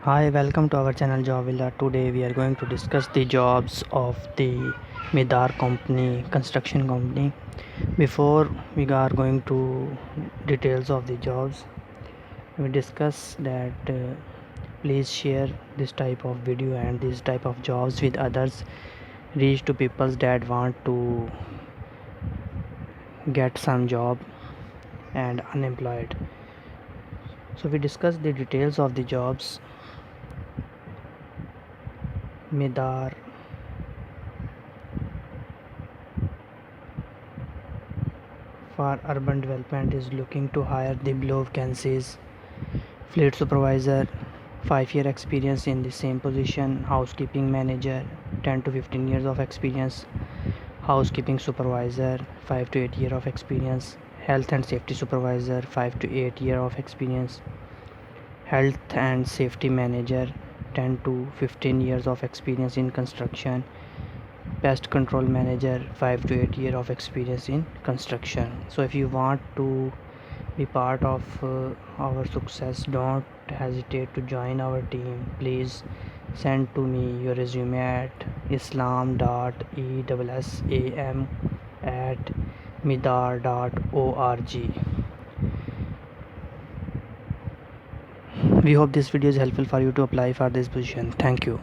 Hi, welcome to our channel Job Villa. Today we are going to discuss the jobs of the midar company, construction company. Before we are going to details of the jobs, we discuss that please share this type of video and this type of jobs with others. Reach to people that want to get some job and unemployed. So we discuss the details of the jobs. Midar for urban development is looking to hire the below vacancies: fleet supervisor, 5-year experience in the same position; housekeeping manager, 10 to 15 years of experience; housekeeping supervisor, 5 to 8 years of experience; health and safety supervisor, 5 to 8 years of experience; health and safety manager, 10 to 15 years of experience in construction; pest control manager, 5 to 8 years of experience in construction. So if you want to be part of our success, don't hesitate to join our team. Please send to me your resume at islam.essam@midar.org. We hope this video is helpful for you to apply for this position. Thank you.